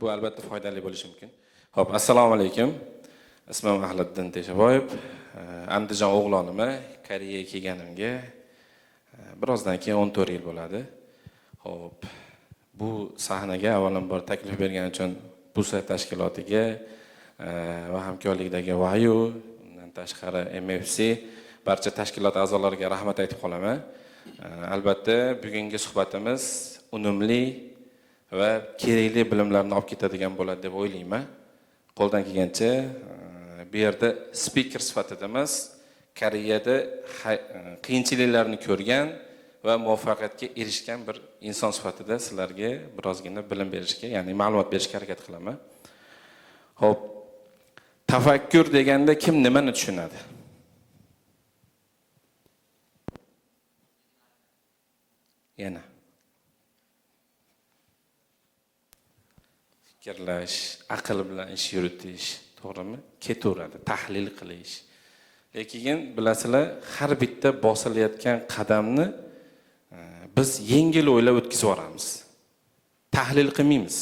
Bu albatta foydali bo'lishi mumkin. Xo'p, assalomu alaykum. Ismim Ahliddin Teshaboyev. Andijon o'g'lonimi Koreyaga kelganimga birozdan keyin 14 yil bo'ladi. Xo'p, bu sahnaga avvalambor taklif bergani uchun Busa tashkilotiga va hamkorlikdagi Vayu, undan tashqari MFC barcha tashkilot a'zolariga rahmat aytib qolaman. Albatta, bugungi suhbatimiz unumli va kerakli bilimlarni olib ketadigan bo'ladi deb o'ylayman. Qo'ldan kelgancha bu yerda speaker sifatida emas, Koreyada qiyinchiliklarni ko'rgan va muvaffaqiyatga erishgan bir inson sifatida sizlarga birozgina bilim berishga, ya'ni ma'lumot berishga harakat qilaman. Xo'p, tafakkur deganda kim nimani tushunadi? Yana fikrlash, aql bilan ish yuritish, to'g'rimi? Ketaveradi, tahlil qilish. Lekin bilasizlar, har bitta bosilayotgan qadamni biz yengil o'ylab o'tkazib yuboramiz. Tahlil qilmaymiz.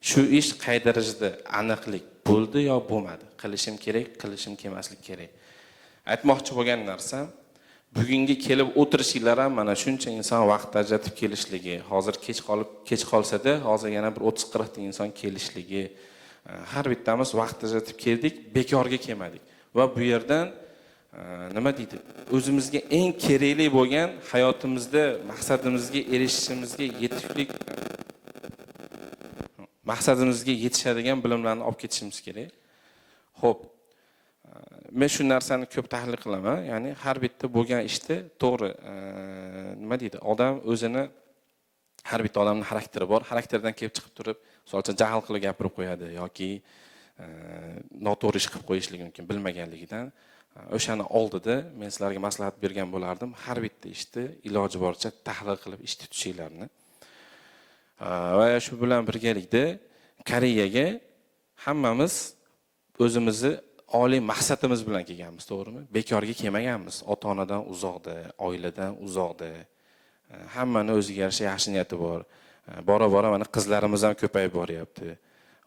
Shu ish qay darajada aniqlik bo'ldi yo bo'lmadi, qilishim kerak, qilishim kelmaslik kerak. Aytmoqchi bo'lgan narsam, bugungi kelib o'tirishinglar ham mana shuncha inson vaqt ajratib kelishligi, hozir kech qolsa-da, hozir yana bir 30-40 ta inson kelishligi, har bittamiz vaqt ajratib keldik, bekorga kelmadik. Va bu yerdan nima deydi? O'zimizga eng kerakli bo'lgan hayotimizda maqsadimizga erishishimizga yetuklik, maqsadimizga yetishadigan bilimlarni olib ketishimiz kerak. Xo'p, men shu narsani ko'p tahlil qilaman. Ya'ni har bitta bo'lgan ishda to'g'ri, nima deydi? Odam o'zini, har bitta odamning xarakteri bor. Xarakterdan kelib chiqib turib, masalan, jahl qilib gapirib qo'yadi yoki noto'g'ri ish qilib qo'yishligi mumkin bilmaganligidan. O'shani oldida men sizlarga maslahat bergan bo'lardim. Har bitta ishni iloji boricha tahlil qilib ish tutishinglarni. Va shu bilan birgalikda Koreyaga hammamiz o'zimizni oliy maqsadimiz bilan kelganmiz, to'g'rimi? Bekorga kelmaganmiz. Ota-onadan uzoqda, oiladan uzoqda. Hammani o'ziga yarasha yaxshi niyati bor. Bora-bora mana qizlarimiz ham ko'payib boryapti.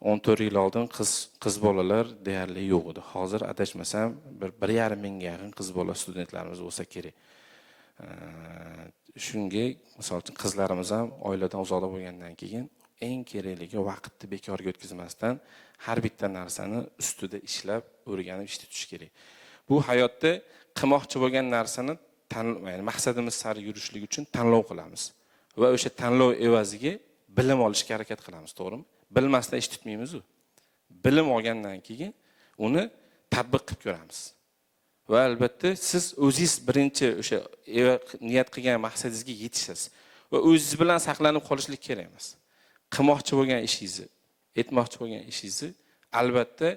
14 yil oldin qiz bolalar deyarli yo'q edi. Hozir adashmasam 1,5 mingga yaqin qiz bola studentlarimiz bo'lsa kerak. Shunga, misol uchun, qizlarimiz ham oiladan uzoqda bo'lgandan keyin eng kerakligi vaqtni bekorga o'tkazmasdan har bitta narsani ustida ishlab, o'rganib ish tutish kerak. Bu hayotda qilmoqchi bo'lgan narsani ya'ni maqsadimiz sari yurishlik uchun tanlov qilamiz va o'sha tanlov evaziga bilim olishga harakat qilamiz, to'g'rimi? Bilmasdan ish tutmaymiz-ku. Bilim olgandan keyin uni tatbiq qilib ko'ramiz. Va albatta siz o'zingiz birinchi o'sha niyat qilgan maqsadingizga yetishasiz va o'zingiz bilan saqlanib qolishlik kerak emas. Qilmoqchi bo'lgan ishingizni, etmoqchi bo'lgan ishingizni albatta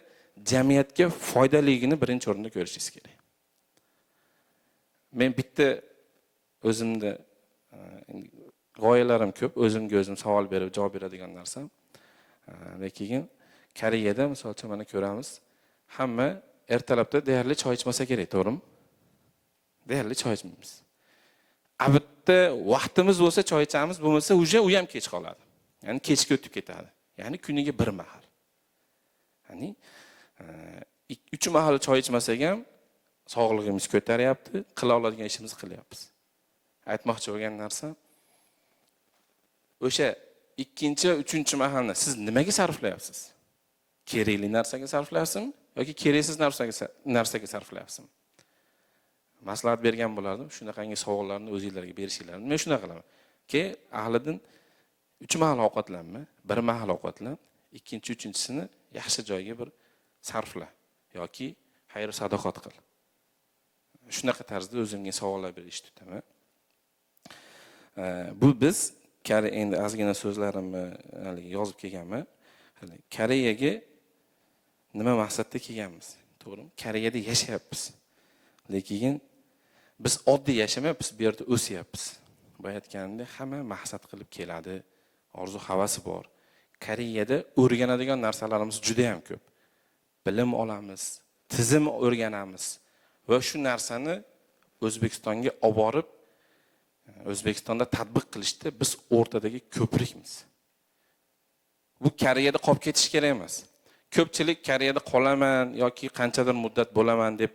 jamiyatga foydaligini birinchi o'rinda ko'rishingiz kerak. Men bitta o'zimda g'oyalarim ko'p, o'zimga o'zim savol berib javob beradigan narsam. Lekin Koreyada misol uchun mana ko'ramiz, hamma ertalabda deyarli choy ichmasa kerak, to'g'rimi? Deyarli choy ichmaymiz. Albatta vaqtimiz bo'lsa choy ichamiz, bo'lmasa u ham kech qoladi. Ya'ni kechga o'tib ketadi. Ya'ni kuniga bir mahal. Ya'ni 3 mahal choy ichmasak ham sog'lig'imiz ko'taryapti, qila oladigan ishimizni qilyapmiz. Aytmoqchi bo'lgan narsa, o'sha 2-chi, 3-chi mahalni siz nimaga sarflayapsiz? Kerakli narsaga sarflayapsizmi yoki keraksiz narsaga sarflayapsizmi? Maslahat bergan bo'lardim, shunaqangi savollarni o'zingizlarga berishinglarni. Men shuna qilaman. Ahliddin 3 mahal ovqatlanma, 1 mahal ovqatlan, 2-chi, 3-chisini yaxshi joyga bir sarfla yoki xayr sadoqat qil. Shunaqa tarzda o'zimga savollar berish tutaman. Bu biz endi ozgina so'zlarimni yozib kelganman. Koreyaga nima maqsadda kelganmiz? To'g'rimi? Koreyada yashayapmiz. Lekin biz oddiy yashamayapmiz, bu yerda o'syapmiz. Bu aytganimda hamma maqsad qilib keladi, orzu havasi bor. Koreyada o'rganadigan narsalarimiz juda ham ko'p. Bilim olamiz, tizim o'rganamiz va shu narsani O'zbekistonga olib borib O'zbekistonda tatbiq qilishda biz o'rtadagi ko'prikmiz. Bu kariyada qolib ketish kerak emas. Ko'pchilik kariyada qolaman yoki qanchadir muddat bo'laman deb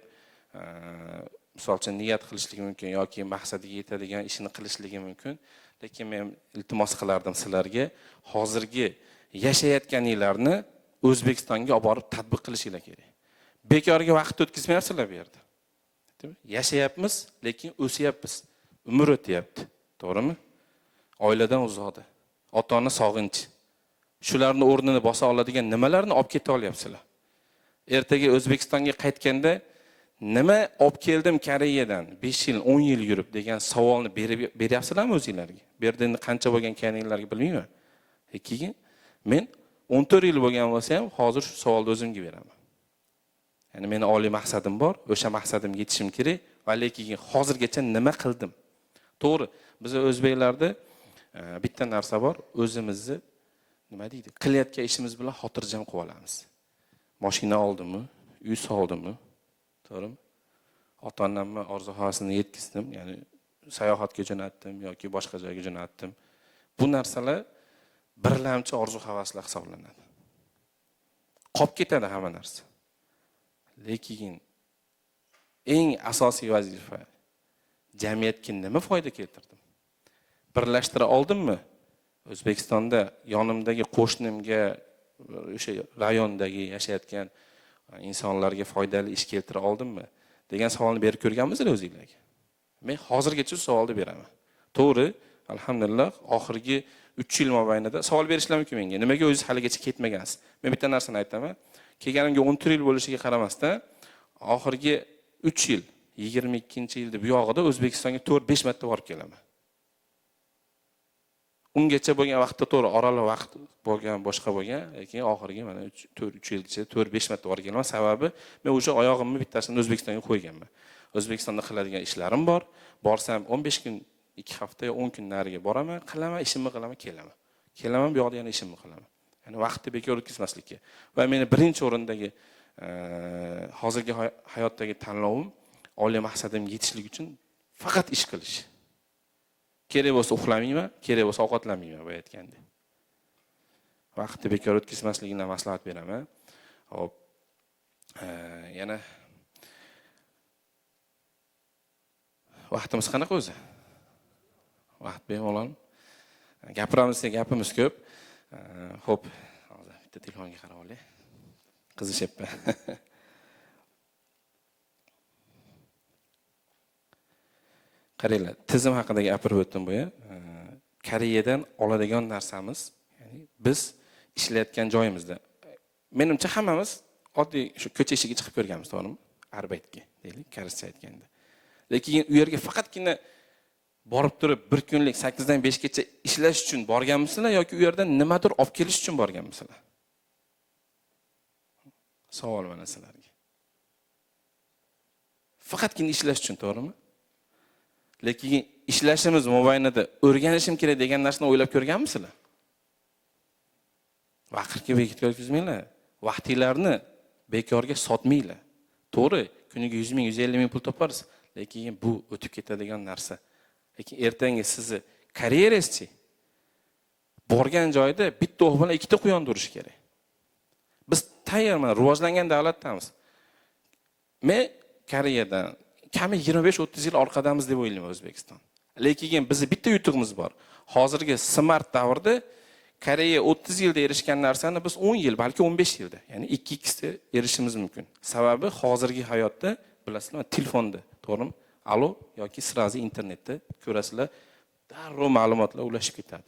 misol uchun niyat qilishligi mumkin yoki maqsadiga yetadigan ishini qilishligi mumkin. Lekin men iltimos qilardim sizlarga hozirgi yashayotganinglarni O'zbekistonga olib borib tatbiq qilishinglar kerak. Bekorga vaqt o'tkazmayapsizlar bu yerda. Yashayapmiz, lekin o'syapmiz. Umr o'tyapti. To'g'rimi? Oiladan uzoqda. Ota-ona sog'inch. Shularning o'rnini bosa oladigan nimalarni olib keta olyapsizlar? Ertaga O'zbekistonga qaytganda nima olib keldim Koreyadan 5 yil, 10 yil yurib degan savolni beryapsizlarmi o'zingizlarga? Bu yerda qancha bo'lgan ekaninglarga bilmayman. Keyin men 14 yil bo'lgan bo'lsa ham hozir shu savolni o'zimga beraman. Ya'ni meni oliy maqsadim bor, o'sha maqsadimga yetishim kerak va lekin hozirgacha nima qildim? To'g'ri, biz o'zbeklarda bitta narsa bor, o'zimizni nima deydi? Qilayotgan ishimiz bilan xotirjam qilib olamiz. Mashina oldimmi, uy soldimmi? To'g'rimi? Ota-onamni orzu-havasini yetkazdim, ya'ni sayohatga jo'natdim yoki boshqa joyga jo'natdim. Bu narsalar birlamchi orzu-havaslar hisoblanadi. Qolib ketadi hamma narsa. Lekin eng asosiy vazifa jamiyatga nima foyda keltirdim? Birlashtira oldimmi? O'zbekistonda yonimdagi qo'shnimga, o'sha rayondagi yashayotgan insonlarga foydali ish keltira oldimmi degan savolni berib ko'rganmizlar o'zingizlarga. Men hozirgacha shu savolni beraman. To'g'ri, alhamdulillah, oxirgi 3 yil mobaynida savol berishlar mumkin menga. Nimaga o'zingiz haligacha ketmagansiz? Men bitta narsani aytaman. Kelganimga 14 yil bo'lishiga qaramasdan, oxirgi 3 yil, 22-yilda bu yog'ida O'zbekistonga 4-5 marta borib kelaman. Ungacha bo'lgan vaqtda to'g'ri oraliq vaqt bo'lgan, boshqa bo'lgan, lekin oxirgi mana 3 yilgacha 4-5 marta borib kelaman. Sababi men o'sha oyog'imni bittasini O'zbekistonga qo'yganman. O'zbekistonda qiladigan ishlarim bor. Borsam 15 kun, 2 hafta yo 10 kun nariga boraman, qilaman, ishimni qilaman, kelaman. Kelaman, bu yoqda yana ishimni qilaman. Ya'ni vaqtni bekor o'tkazmaslikka. Va meni birinchi o'rindagi hozirgi hayotdagi tanlovim oliy maqsadimga yetishlik uchun faqat ish qilish. Kerak bo'lsa uxlamayman, kerak bo'lsa ovqatlanmayman bu aytganda. Vaqtni bekor o'tkazmasligini maslahat beraman. Hop. Yana vaqtimiz qanaqa o'zi? Vaqt bemalol. Gapiramiz, gapimiz ko'p. Xo'p, hozir bitta telefonga qarab olay. Qizishyapman. Qaranglar, tizim haqida gapirib o'tdim bu. Koreyadan oladigan narsamiz, ya'ni biz ishlayotgan joyimizda. Menimcha hammamiz oddiy shu ko'cha eshigiga chiqib ko'rganmiz, to'g'rimi? Arbeytga, deylik, koreyscha aytganda. Lekin u yerga faqatgina borib turib 1 kunlik 8 dan 5 gacha ishlash uchun borganmisizlar yoki u yerdan nimadir olib kelish uchun borganmisizlar? Savol mana sizlarga. Faqatgina ishlash uchun, to'g'rimi? Lekin ishlashimiz mobaynida o'rganishim kerak degan narsani o'ylab ko'rganmisizlar? Vaqtga bekitga o'tkazmanglar. Vaqtinglarni bekorga sotmanglar. To'g'ri, kuniga 100 ming, 150 ming pul toparsiz, lekin bu o'tib ketadigan narsa. Lekin ertangi sizni karyerangizchi borgan joyda bitta o'q bilan ikkita quyon turish kerak. Biz tayyorman, rivojlangan davlatdamiz. Men Koreyadan kami 25-30 yil orqadamiz deb o'ylayman O'zbekiston. Lekin bizning bitta yutug'imiz bor. Hozirgi smart davrda Koreya 30 yilda erishgan narsani biz 10 yil, balki 15 yilda, ya'ni 2xda erishimiz mumkin. Sababi hozirgi hayotda bilasizlar, telefonda, to'g'rimi? Alo yoki sirazi internetda ko'rasizlar, darrov ma'lumotlar ulashib ketadi.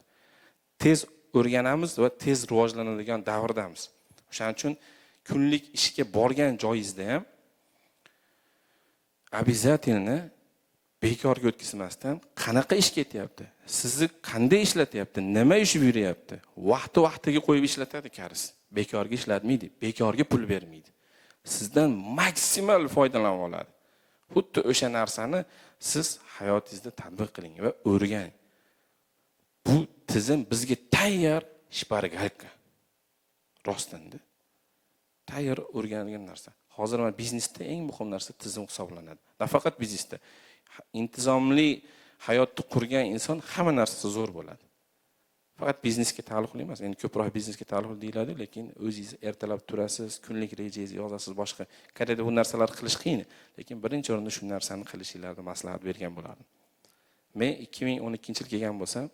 Tez o'rganamiz va tez rivojlanadigan davrdamiz. O'shaning uchun kunlik ishga borgan joyingizda ham обязательно bekorga o'tkazmasdan qanaqa ish ketyapti, sizni qanday ishlatyapti, nima ish yuryapti, vaqti-vaqtiga qo'yib ishlatadi karis. Bekorga ishlatmaydi, bekorga pul bermaydi. Sizdan maksimal foydalanib oladi. Xuddi o'sha narsani siz hayotingizda tatbiq qiling va o'rganing. Bu tizim bizga tayyor shpargalka. Rostanda tayyor o'rganilgan narsa. Hozir mana biznesda eng muhim narsa tizim hisoblanadi. Nafaqat biznesda, intizomli hayotni qurgan inson hamma narsasi zo'r bo'ladi. faqat biznesga taalluqli emas. Endi ko'proq biznesga taalluqli deyiladi, lekin o'zingiz ertalab turasiz, kunlik rejangizni yozasiz, boshqa. Koreyada bu narsalar qilish qiyin, lekin birinchi o'rinda shu narsani qilishinglarni maslahat bergan bo'lardim. Men 2012-yil kelgan bo'lsam,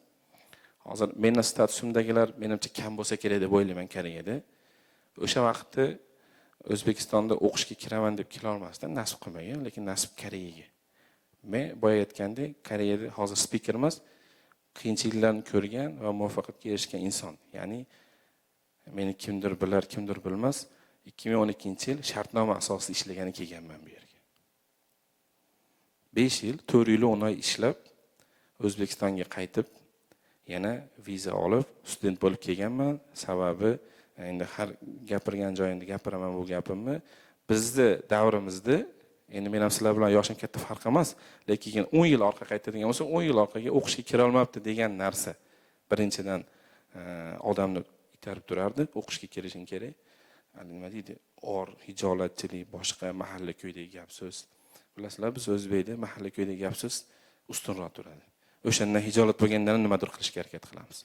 hozir mening statusimdagilar menimcha kam bo'lsa kerak deb o'ylayman Koreyada. O'sha vaqtda O'zbekistonda o'qishga kiraman deb kela olmasdan nasib qilmagan, lekin nasib Koreyaga. Men boya aytgandek, Koreyada hozir spiker emas, qiyinchiliklarni ko'rgan va muvaffaqiyatga erishgan inson. Ya'ni meni kimdir bilar, kimdir bilmas, 2012-yil shartnoma asosida ishlagani kelganman bu yerga. 5 yil, 4 yil 10 oy ishlab O'zbekistonga qaytib, yana viza olib, student bo'lib kelganman. Sababi endi har gapirgan joyimda gapiraman bu gapimni. Bizni davrimizda, endi men ham sizlar bilan yoshim katta farq emas, lekin 10 yil orqa qaytadigan bo'lsa, 10 yil orqaga o'qishga kira olmabdi degan narsa birinchidan odamni itarib turardi, o'qishga kirishing kerak. Nima deydi? Or, hijolatchilik, boshqa mahalla ko'ydagi gap so'z. Bilasizlar, biz O'zbekda mahalla ko'ydagi gap so'z ustunroq turadi. O'shandan hijolat bo'lgandan nimadir qilishga harakat qilamiz.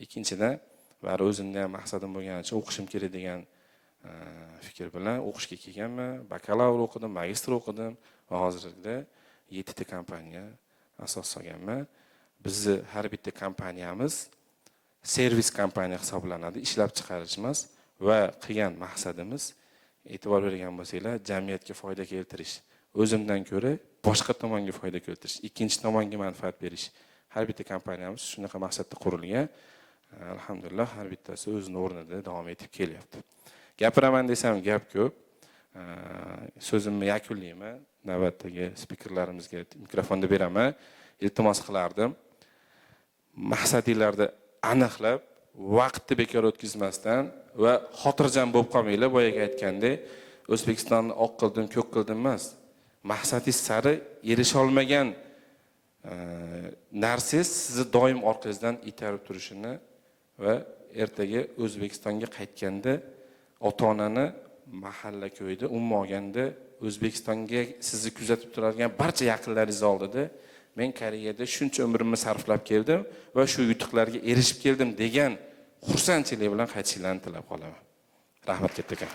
Ikkinchidan, bari o'zimda ham maqsadim bo'lganicha o'qishim kerak degan fikr bilan o'qishga kelganman. Bakalavr o'qidim, magistr o'qidim va hozirda 7 ta kompaniya asos solganman. Bizni har bitta kompaniyamiz servis kompaniya hisoblanadi, ishlab chiqarish emas va qilgan maqsadimiz, e'tibor bergan bo'lsanglar, jamiyatga foyda keltirish. O'zimdan ko'ra boshqa tomonga foyda keltirish, ikkinchi tomonga manfaat berish. Har bitta kompaniyamiz shunaqa maqsadda qurilgan. Alhamdulillah, har bittasi o'zining o'rnida davom etib kelyapti. Gapiraman desam gap ko'p. So'zimni yakunlayman. Navbatdagi spikerlarimizga mikrofonni beraman. Iltimos qilardim. Maqsadinglarni aniqlab, vaqtni bekor o'tkazmasdan va xotirjam bo'lib qolmanglar. Boyaga aytgandek, O'zbekistonni oq qildim, ko'k qildim emas. Maqsadingiz sari erisha olmagan narsangiz sizni doim orqangizdan itarib turishini va ertaga O'zbekistonga qaytganda ota-onani mahalla ko'yda, umuman olganda O'zbekistonga sizni kuzatib turadigan barcha yaqinlaringiz oldida men Koreyada shuncha umrimni sarflab keldim va shu yutuqlarga erishib keldim degan xursandchilik bilan qaytishinglarni tilab qolaman. Rahmat kattakon.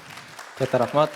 Katta rahmat.